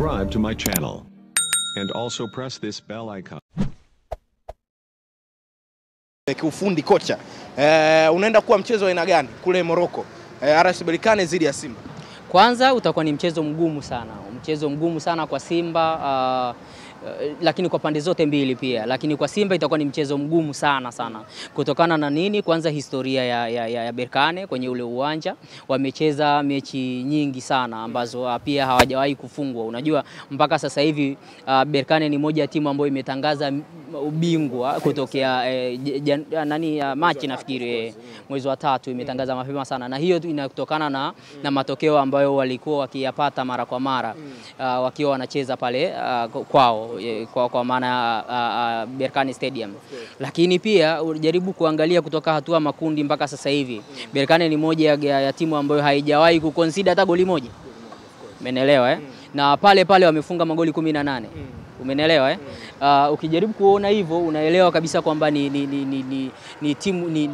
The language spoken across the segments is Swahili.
subscribe to my channel. And also press this bell icon. Kiufundi kocha, unaenda kuwa mchezo wa aina gani kule Morocco, RS Berkane dhidi ya Simba? Kwanza utakuwa ni mchezo mgumu sana kwa Simba, lakini kwa pande zote mbili pia, lakini kwa Simba itakuwa ni mchezo mgumu sana kutokana na nini? Kwanza historia ya Berkane kwenye ule uwanja, wamecheza mechi nyingi sana ambazo pia hawajawahi kufungwa. Unajua mpaka sasa hivi Berkane ni moja ya timu ambayo imetangaza ubingwa kutokea Machi nafikiri mwezi wa 3 imetangaza mapema sana, na hiyo inatokana na matokeo ambayo walikuwa wakiyapata mara kwa mara wakiwa wanacheza pale kwao kwa maana Berkane Stadium. Lakini pia ujaribu kuangalia kutoka hatua makundi mpaka sasa hivi, Berkane ni moja ya timu ambayo haijawahi kuconcede hata goli moja. Umeelewa Na pale wamefunga magoli 18. Umeelewa ukijaribu kuona hivyo unaelewa kabisa kwamba ni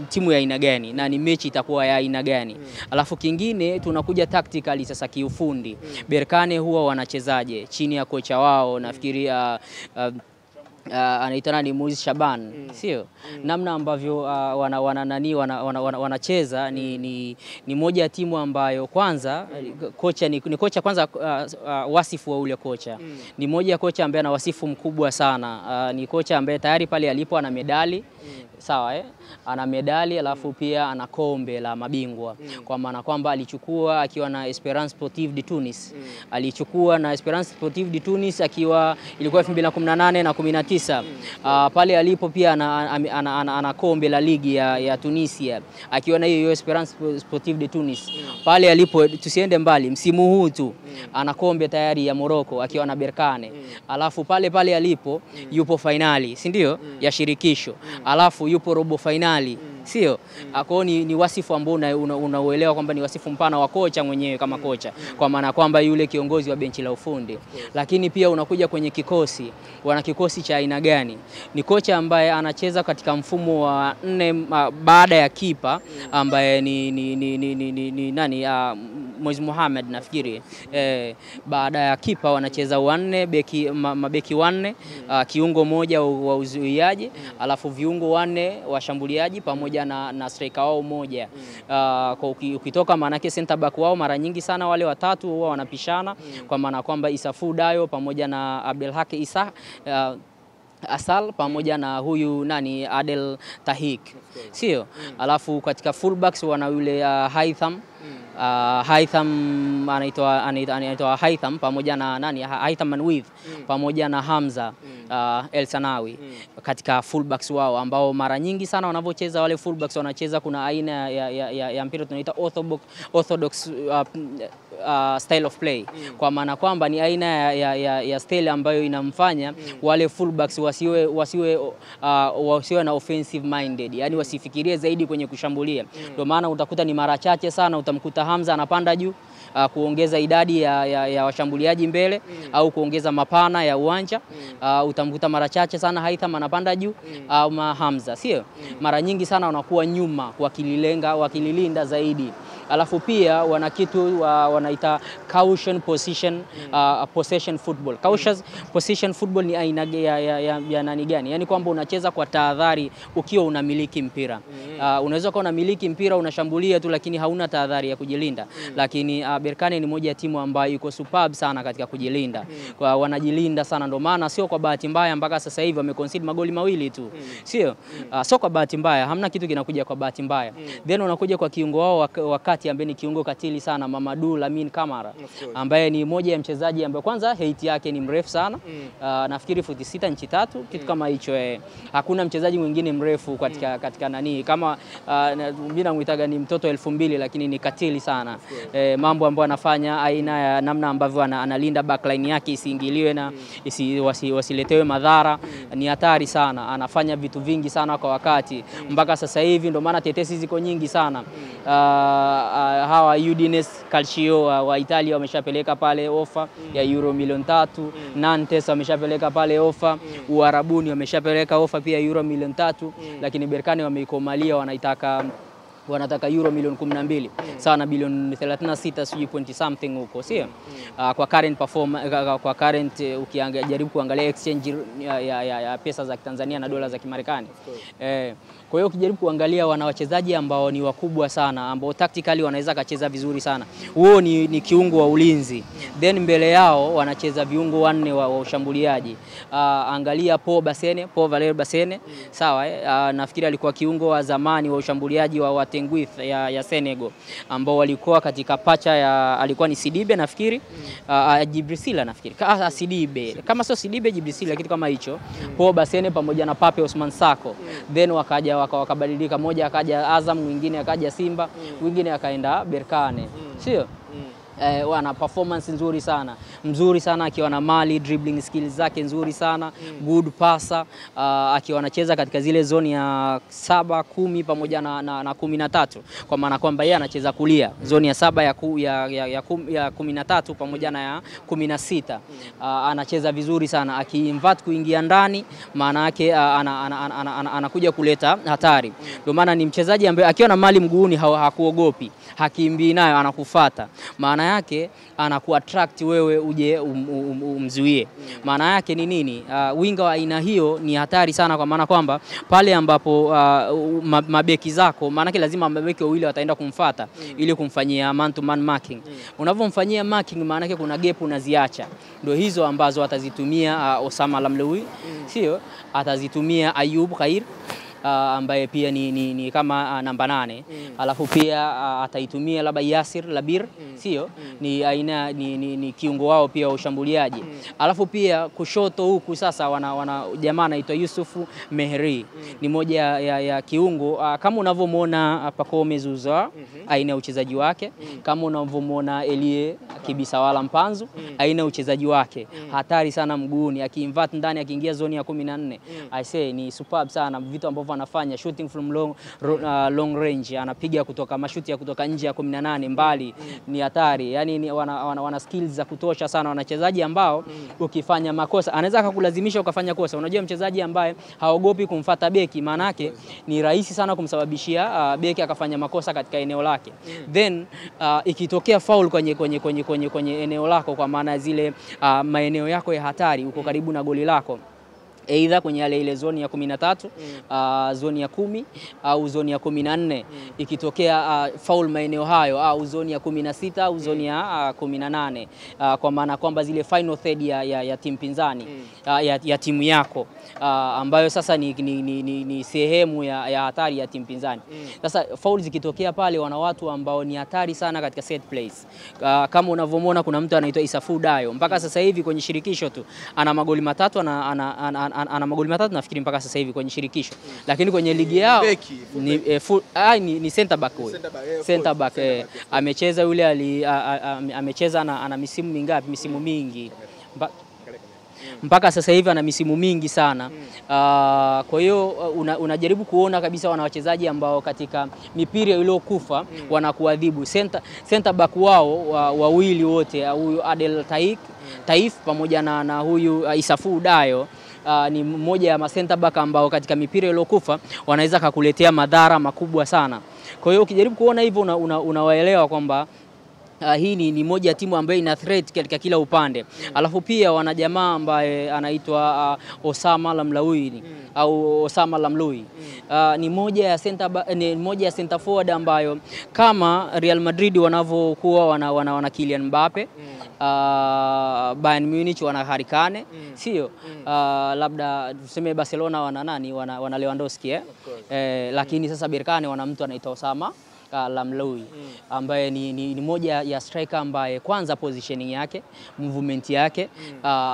timu ya aina gani na ni mechi itakuwa ya aina gani. Alafu kingine tunakuja tactically sasa kiufundi. Berkane huwa wanachezaje chini ya kocha wao, nafikiri anaitwa ni Muiz Shaban, sio? Namna ambavyo wanacheza ni moja ya timu ambayo kwanza kocha ni kocha kwanza, wasifu wa ule kocha ni moja ya kocha ambaye ana wasifu mkubwa sana. Ni kocha ambaye tayari pale alipo ana medali, sawa ana medali, alafu pia ana kombe la mabingwa, kwa maana kwamba alichukua akiwa na Esperance Sportive de Tunis, alichukua na Esperance Sportive de Tunis akiwa ilikuwa 2018 na 19. Pale alipo pia ana kombe la ligi ya Tunisia akiwa na hiyo Esperance Sportive de Tunis. Pale alipo tusiende mbali, msimu huu tu ana kombe tayari ya Morocco akiwa na Berkane. Alafu pale alipo yupo finali, si ndio, ya shirikisho, alafu yupo robo finali, sio? Kwa ni wasifu ambao unaoelewa kwamba ni wasifu mpana wa kocha mwenyewe kama kocha, kwa maana kwamba yule kiongozi wa benchi la ufundi. Lakini pia unakuja kwenye kikosi, wana kikosi cha aina gani? Ni kocha ambaye anacheza katika mfumo wa 4 baada ya kipa ambaye ni nani, Moiz Mohamed nafikiri. Baada ya kipa wanacheza 4 mabeki 4, kiungo moja wa uzuiaji, alafu viungo 4 washambuliaji pamoja na striker wao moja. Kwa ukitoka maana yake center back wao mara nyingi sana wale watatu huwa wanapishana, kwa maana kwamba Issafu Dayo pamoja na Abdelhak Issa Asal pamoja na huyu nani Adel Tahik, sio? Alafu katika fullbacks wana yule Haitham anaitwa Haitham pamoja na nani Haitham Manwith pamoja na Hamza El Sanawi katika fullbacks wao, ambao mara nyingi sana wanavyocheza wale fullbacks wanacheza kuna aina ya mpira tunaita orthodox style of play, kwa maana kwamba ni aina ya style ambayo inamfanya wale fullbacks wasiwe na offensive minded, yani wasifikirie zaidi kwenye kushambulia. Ndio maana utakuta ni mara chache sana utamkuta Hamza anapanda juu kuongeza idadi ya washambuliaji mbele au kuongeza mapana ya uwanja. Utamkuta mara chache sana Haitham anapanda juu au Hamza, sio? Mara nyingi sana wanakuwa nyuma wakililinda zaidi. Alafu pia wana kitu wanaita caution possession football. Caution possession football ni aina ya nani gani? Yani kwamba unacheza kwa tahadhari ukiwa unamiliki mpira. Unaweza kuwa unamiliki mpira unashambulia tu lakini hauna tahadhari ya kujilinda. Lakini Berkane ni moja ya timu ambayo iko superb sana katika kujilinda. Kwa wanajilinda sana, ndio maana sio kwa bahati mbaya mpaka sasa hivi wameconcede magoli 2 tu. Sio? Sio kwa bahati mbaya, hamna kitu kinakuja kwa bahati mbaya. Then unakuja kwa kiungo wao wakati ambaye ni kiungo katili sana, Mamadou Lamine Camara, ambaye ni moja ya mchezaji ambaye kwanza height yake ni mrefu sana. Nafikiri futi 6 inchi 3 kitu kama hicho. Hakuna mchezaji mwingine mrefu katika nani kama mimi namuitaga ni mtoto 2000, lakini ni katili sana. Mambo ambayo anafanya, aina ya namna ambavyo analinda backline yake isiingiliwe na wasiletewe madhara, ni hatari sana. Anafanya vitu vingi sana kwa wakati mpaka sasa hivi, ndio maana tetesi ziko nyingi sana. Hawa Udinese Calcio wa Italia wameshapeleka pale ofa ya euro milioni 3. Nantes wameshapeleka pale ofa. Uarabuni wameshapeleka ofa pia euro milioni 3. Lakini Berkane wameikomalia, wanaitaka wanataka euro milioni 12 sawa na bilioni 36 sijui point something huko, sio? Kwa current performance, kwa current ukijaribu kuangalia exchange ya pesa za Tanzania na dola za Kimarekani. Kwa hiyo ukijaribu kuangalia wana wachezaji ambao ni wakubwa sana, ambao tactically wanaweza kacheza vizuri sana. Huo ni kiungo wa ulinzi. Then mbele yao wanacheza viungo wanne wa ushambuliaji. Angalia Paul Valère Bassene, sawa? Nafikiri alikuwa kiungo wa zamani wa ushambuliaji wa Tenguith ya Senegal, ambao walikuwa katika pacha ya, alikuwa ni Sidibe nafikiri, Djibril nafikiri. Sidibe. Kama sio Sidibe, Djibril, kitu kama hicho. Paul Bassene pamoja na Pape Ousmane Sako. Then wakabadilika, moja akaja Azam, mwingine akaja Simba, mwingine akaenda Berkane. Sio? Wana performance nzuri sana, mzuri sana akiwa na mali, dribbling skills zake nzuri sana, good passer, akiwa anacheza katika zile zone ya 7, 10 pamoja na 13, kwa maana kwamba yeye anacheza kulia zone ya 7 ya 13 pamoja na ya 16. Anacheza vizuri sana, akiinvert kuingia ndani, maana yake anakuja kuleta hatari. Ndio maana ni mchezaji ambaye akiwa na mali mguuni hakuogopi, hakimbii nayo, anakufuata. Maana yake anakuattract wewe uje umzuie. Maana yake ni nini? Winga wa aina hiyo ni hatari sana, kwa maana kwamba pale ambapo mabeki zako, maana yake lazima mabeki wawili wataenda kumfuata ili kumfanyia man to man marking. Unavomfanyia marking, maana yake kuna gap unaziacha. Ndio hizo ambazo atazitumia Osama Lamloui, sio? Atazitumia Ayub Khair, ambaye pia ni kama namba 8. Alafu pia ataitumia labda Yasir Labir, sio? Ni aina ni kiungo wao pia ushambuliaji. Alafu pia kushoto huku sasa wana jamaa anaitwa Yusufu Mehri. Ni moja ya kiungo kama unavomuona Pacome Zouzoua, aina ya uchezaji wake. Kama unavomuona Elie Kibisawala Mpanzu, aina ya uchezaji wake. Hatari sana mguuni, akiinvert ndani, akiingia zone ya 14. I say ni superb sana vitu ambavyo anafanya, shooting from long range, anapiga kutoka mashuti ya kutoka nje ya 18 mbali, ni hatari. Yani wana skills za kutosha sana, wanachezaji ambao ukifanya makosa anaweza akakulazimisha ukafanya kosa. Unajua mchezaji ambaye haogopi kumfuata beki, maana yake ni rahisi sana kumsababishia beki akafanya makosa katika eneo lake. Then ikitokea foul kwenye eneo lako, kwa maana zile maeneo yako ya hatari, uko karibu na goli lako, either kwenye ile zone ya 13, zone ya 10 au zone ya 14, ikitokea foul maeneo hayo, au zone ya 16 au zone ya 18, kwa maana kwamba zile final third ya timu pinzani, ya timu yako, ambayo sasa ni sehemu ya hatari ya timu pinzani. Sasa foul zikitokea pale, wana watu ambao ni hatari sana katika set plays. Kama unavyomuona kuna mtu anaitwa Issafu Dayo, mpaka sasa hivi kwenye shirikisho tu ana magoli 3, ana magoli 3 nafikiri mpaka sasa hivi kwenye shirikisho. Lakini kwenye ligi yao ni center back huyo. Center back amecheza yule amecheza ana misimu mingapi? Misimu mingi. Mpaka sasa hivi ana misimu mingi sana. Kwa hiyo unajaribu kuona kabisa wana wachezaji ambao katika mipira iliyokufa wanakuadhibu. Center back wao wawili wote, huyu Adel Taif pamoja na huyu Issafu Dayo, ni mmoja ya center back ambao katika mipira iliyokufa wanaweza kukuletea madhara makubwa sana. Kwa hiyo ukijaribu kuona hivyo unawaelewa kwamba hii ni moja ya timu ambayo ina threat katika kila upande. Alafu pia wana jamaa ambaye anaitwa Osama Lamloui au Osama Lamloui. Ni moja ya center forward ambayo kama Real Madrid wanavyokuwa wana Kylian Mbappe, Bayern Munich wana Harry Kane, sio? Labda tuseme Barcelona wana nani? Wana Lewandowski, lakini sasa Berkane wana mtu anaitwa Osama Lamloui, ambaye ni moja ya striker ambaye kwanza positioning yake, movement yake,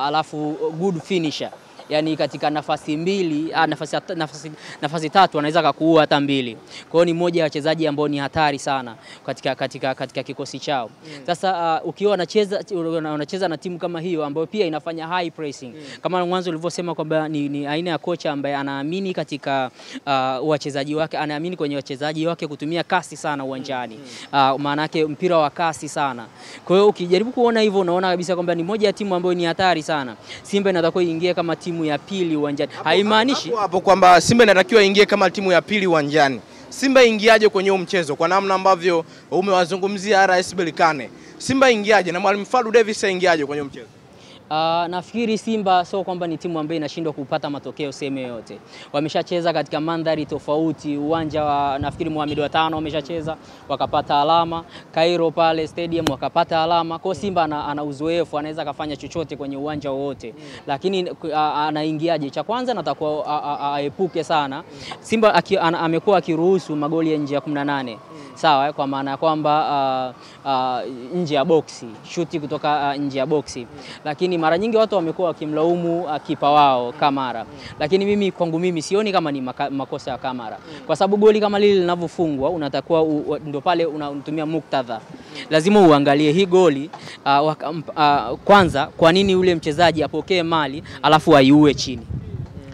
alafu good finisher. Yani katika nafasi mbili, nafasi tatu anaweza kukuua hata mbili. Kwa hiyo ni moja ya wachezaji ambao ni hatari sana katika kikosi chao. Sasa ukiwa unacheza na timu kama hiyo ambayo pia inafanya high pressing, kama mwanzo ulivyosema kwamba ni aina ya kocha ambaye anaamini katika wachezaji wake, anaamini kwenye wachezaji wake kutumia kasi sana uwanjani. Maana yake mpira wa kasi sana. Kwa hiyo ukijaribu kuona hivyo unaona kabisa kwamba ni moja ya timu ambayo ni hatari sana. Simba inatakiwa iingie kama timu ya pili uwanjani. Haimaanishi hapo kwamba Simba inatakiwa ingie kama timu ya pili uwanjani. Simba ingiaje kwenye mchezo kwa namna ambavyo umewazungumzia RS Berkane? Simba ingiaje na Mwalimu Fadlu Davis ingiaje kwenye mchezo? Nafikiri Simba sio kwamba ni timu ambayo inashindwa kupata matokeo sehemu yoyote. Wameshacheza katika mandhari tofauti, uwanja wa nafikiri Mohamed wa 5 wameshacheza wakapata alama, Cairo pale stadium wakapata alama. Kwa Simba ana uzoefu, anaweza kufanya chochote kwenye uwanja wowote. Lakini anaingiaje? Cha kwanza natakuwa aepuke sana. Simba amekuwa akiruhusu magoli ya nje ya 18. Sawa, kwa maana kwamba nje ya boksi, shuti kutoka nje ya boksi. Lakini mara nyingi watu wamekuwa wakimlaumu kipa wao Kamara. Lakini mimi kwangu mimi sioni kama ni makosa ya Kamara. Kwa sababu goli kama lile linavyofungwa unatakuwa ndio pale unatumia muktadha. Lazima uangalie hii goli kwanza kwa nini yule mchezaji apokee mali alafu aiue chini.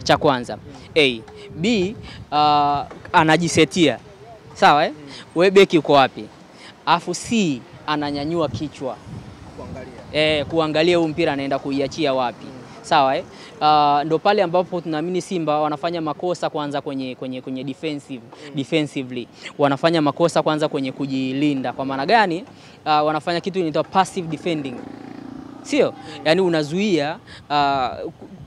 Cha kwanza. A. B. Anajisetia. Sawa wewe beki uko wapi? Afu C ananyanyua kichwa kuangalia huu mpira anaenda kuiachia wapi. Sawa ndo pale ambapo tunaamini Simba wanafanya makosa kwanza kwenye defensively. Wanafanya makosa kwanza kwenye kujilinda. Kwa maana gani? Wanafanya kitu inaitwa passive defending. Sio? Yaani unazuia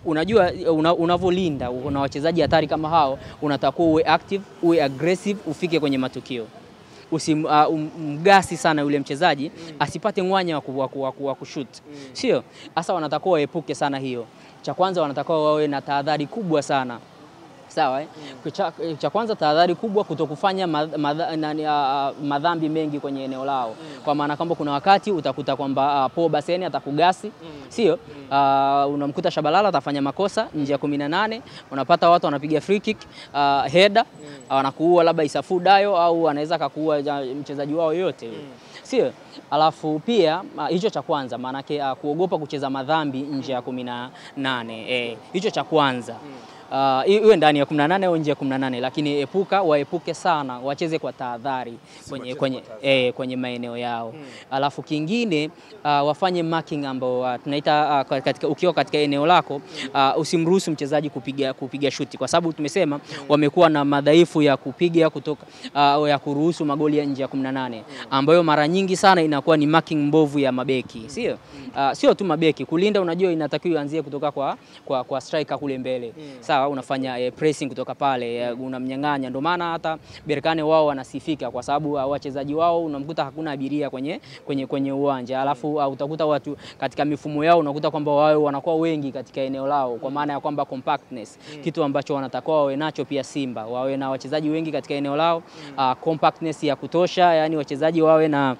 unajua unavolinda una wachezaji hatari kama hao, unatakiwa uwe active, uwe aggressive, ufike kwenye matukio. Mgasi sana yule mchezaji asipate mwanya wa kushoot. Sio? Hasa wanatakiwa waepuke sana hiyo. Cha kwanza wanatakiwa wawe na tahadhari kubwa sana. Sawa cha kwanza tahadhari kubwa kutokufanya madhambi mengi kwenye eneo lao. Kwa maana kwamba kuna wakati utakuta kwamba Paul Baseni atakugasi, sio? Unamkuta Shabalala atafanya makosa nje ya 18, unapata watu wanapiga free kick, header, wanakuua labda Isafu Dayo au anaweza kukuua mchezaji wao yote. Sio? Alafu pia hicho cha kwanza maana yake kuogopa kucheza madhambi nje ya 18. Hicho cha kwanza. Iwe ndani ya 18 au nje ya 18, lakini waepuke sana, wacheze kwa tahadhari kwenye maeneo yao. Alafu kingine wafanye marking ambao tunaita ukiwa katika eneo lako usimruhusu mchezaji kupiga shuti, kwa sababu tumesema wamekuwa na madhaifu ya kupiga kutoka ya kuruhusu magoli ya nje ya 18, ambayo mara nyingi sana inakuwa ni marking mbovu ya mabeki. Sio tu mabeki, kulinda unajua inatakiwa ianzie kutoka kwa striker kule mbele. Sawa, unafanya pressing kutoka pale, unamnyang'anya. Ndio maana hata Berkane wao wanasifika kwa sababu wachezaji wao unamkuta hakuna abiria kwenye uwanja. Alafu utakuta watu katika mifumo yao unakuta kwamba wao wanakuwa wengi katika eneo lao, kwa maana ya kwamba compactness, kitu ambacho wanatakiwa wawe nacho pia Simba. Wawe na wachezaji wengi katika eneo lao, compactness ya kutosha, yani wachezaji wawe na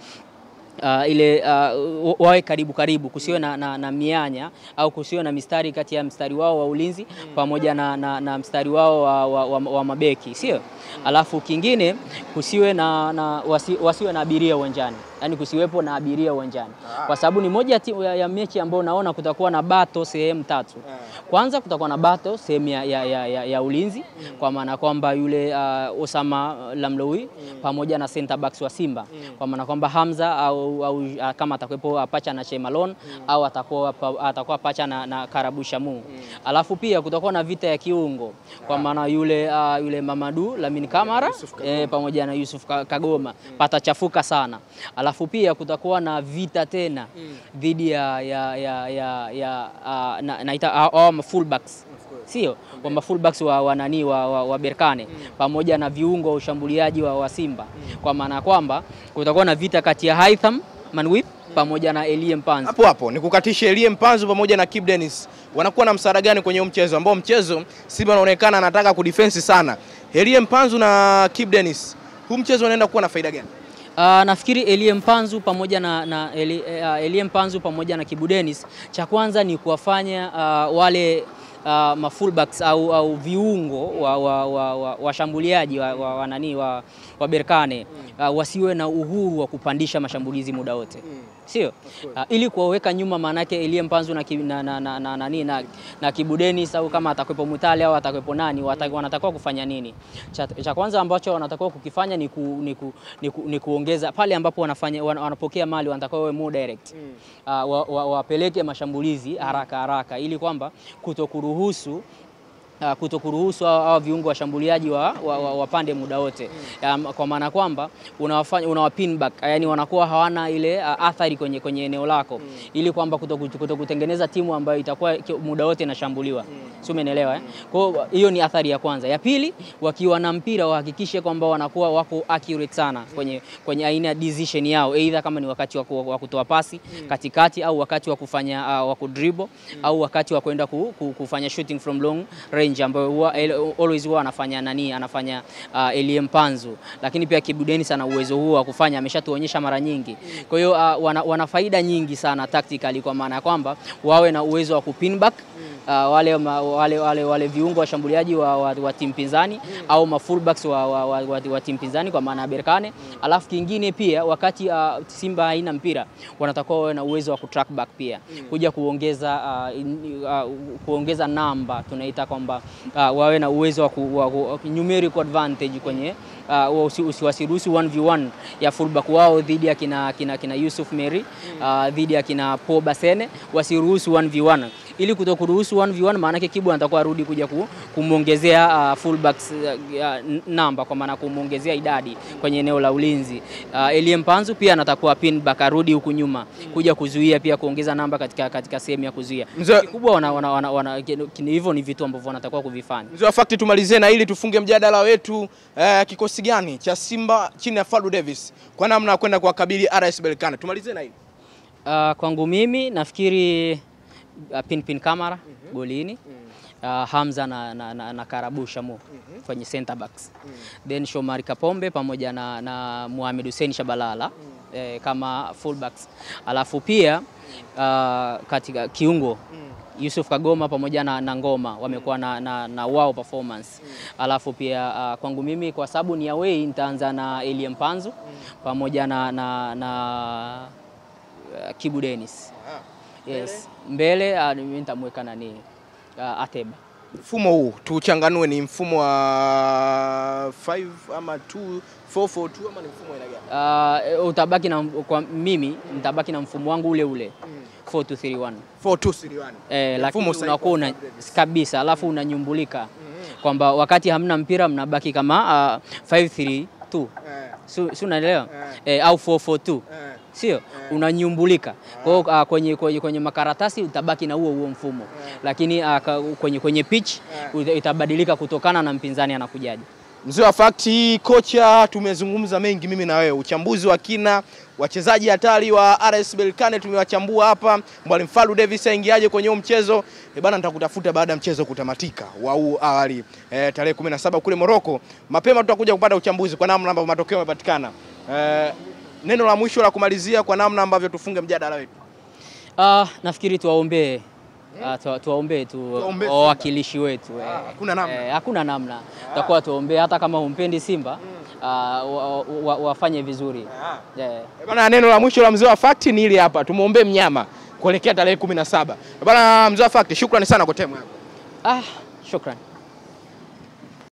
wawe karibu, kusiwe na mianya au kusiwe na mistari kati ya mstari wao wa ulinzi pamoja na mstari wao wa mabeki, sio? Alafu kingine kusiwe wasiwe na abiria uwanjani. Yaani kusiwepo na abiria uwanjani. Kwa sababu ni moja ya mechi ambayo naona kutakuwa na battle sehemu tatu. Kwanza kutakuwa na battle sehemu ya ulinzi, kwa maana kwamba yule Osama Lamloui pamoja na center backs wa Simba, kwa maana kwamba Hamza au kama atakuwepo Pacha na Shemalon au atakuwa Pacha na Karabushamu. Alafu pia kutakuwa na vita ya kiungo, kwa maana yule Mamadou Lamine Kamara pamoja na Yusuf Kagoma patachafuka sana. Alafu pia kutakuwa na vita tena dhidi naita fullbacks, sio? Wa fullbacks wa Berkane pamoja na viungo wa ushambuliaji wa Simba, kwa maana kwamba kutakuwa na vita kati ya Haitham Manwip pamoja na Elie Mpanzu. Hapo nikukatishe, Elie Mpanzu pamoja na Kibu Denis wanakuwa na msaada gani kwenye mchezo ambao mchezo Simba anaonekana anataka kudefense sana? Elie Mpanzu na Kibu Denis, huu mchezo unaenda kuwa na faida gani? Nafikiri Elie Mpanzu pamoja na Kibu Denis, cha kwanza ni kuwafanya wale fullbacks au viungo washambuliaji wa Berkane wasiwe na uhuru wa kupandisha mashambulizi muda wote. Sio? Ili kuwaweka nyuma, maana yake Elie Mpanzu na Kibu Denis au kama atakwepo Mutale au atakwepo nani, wanatakiwa kufanya nini? Cha kwanza ambacho wanatakiwa kukifanya ni kuongeza pale ambapo wanapokea mali, wanatakiwa wawe more direct. Wapeleke mashambulizi haraka ili kwamba kutokuruhusu kutokuruhusu hao viungo washambuliaji wapande muda wote, kwa maana kwamba unawapin back, yani wanakuwa hawana ile athari kwenye eneo lako, ili kwamba kutokutengeneza timu ambayo itakuwa muda wote inashambuliwa. Sio, umeelewa? Kwa hiyo ni athari ya kwanza. Ya pili, wakiwa na mpira wahakikishe kwamba wanakuwa wako accurate sana kwenye aina decision yao, either kama ni wakati wa kutoa pasi katikati, au wakati wa kufanya wa kudribble, au wakati wa kwenda kufanya shooting from long range, ambayo always huwa anafanya Elie Mpanzu. Lakini pia Kibu Denis ana uwezo huo wa kufanya, ameshatuonyesha mara nyingi. Kwa hiyo wana faida nyingi sana tactically, kwa maana kwamba wawe na uwezo wa kupin back wale viungo washambuliaji wa timu pinzani, au ma fullbacks wa timu pinzani, kwa maana Berkane. Alafu kingine pia, wakati Simba haina mpira, wanatakiwa wawe na uwezo wa kutrack back pia, kuja kuongeza namba, tunaita kwamba wawe na uwezo wa numerical advantage kwenye usiwasiruhusu 1v1 ya fullback wao dhidi ya kina Yusuf Meri, dhidi ya kina Paul Basene, wasiruhusu 1v1. Ili kutokuruhusu 1v1, maana yake Kibu anatakuwa arudi kuja kumuongezea fullbacks namba, kwa maana kumuongezea idadi kwenye eneo la ulinzi. Elie Mpanzu pia anatakuwa pin back, arudi huku nyuma kuja kuzuia, pia kuongeza namba katika sehemu ya kuzuia. Kikubwa hivyo ni vitu ambavyo wanatakuwa kuvifanya. Mzee wa Fakti, tumalizie na ili tufunge mjadala wetu. Kikosi gani cha Simba chini ya Fadlu Davis kwa namna kwenda kuwakabili RS Berkane? Tumalizie na hili. Kwangu mimi nafikiri Pin Kamara golini, Hamza na Karabusha kwenye center backs, then Shomari Kapombe pamoja na Mohamed Hussein Shabalala kama full backs. Alafu pia katika kiungo Yusuf Kagoma pamoja na Ngoma wamekuwa na wow performance. Alafu pia kwangu mimi, kwa sababu ni away, nitaanza na Elie Mpanzu pamoja na Kibu Denis. Yes. Mbele mimi nitamweka nani? Ateba. Mfumo huu tuchanganue, ni mfumo wa 5 ama 2-4-4-2 ama ni mfumo aina gani? Utabaki kwa mimi nitabaki na mfumo wangu ule 4-2-3-1. 4-2-3-1. Lakini unakuwa kabisa, alafu unanyumbulika kwamba wakati hamna mpira mnabaki kama 5-3-2. Si unaelewa? Au 4-4-2. Sio, unanyumbulika. Kwa kwenye makaratasi utabaki na huo mfumo, lakini kwenye pitch itabadilika kutokana na mpinzani anakujaje. Mzee wa Fakti, kocha, tumezungumza mengi mimi na wewe, uchambuzi wa kina, wachezaji hatari wa RS Berkane tumewachambua hapa. Mwalimu Fadlu Davis aingiaje kwenye mchezo? Bana, nitakutafuta baada ya mchezo kutamatika wa awali tarehe 17 kule Morocco. Mapema tutakuja kupata uchambuzi kwa namna ambavyo matokeo yamepatikana. Neno la mwisho la kumalizia kwa namna ambavyo tufunge mjadala wetu. Nafikiri tuwaombee wawakilishi wetu. Hakuna namna. Hakuna namna. Tutakuwa tuombee, hata kama humpendi Simba wafanye vizuri. Bana, neno la mwisho la mzee wa Fakti ni hili hapa, tumuombe mnyama kuelekea tarehe 17. Bana, mzee wa Fakti, shukrani sana kwa time yako. Shukrani.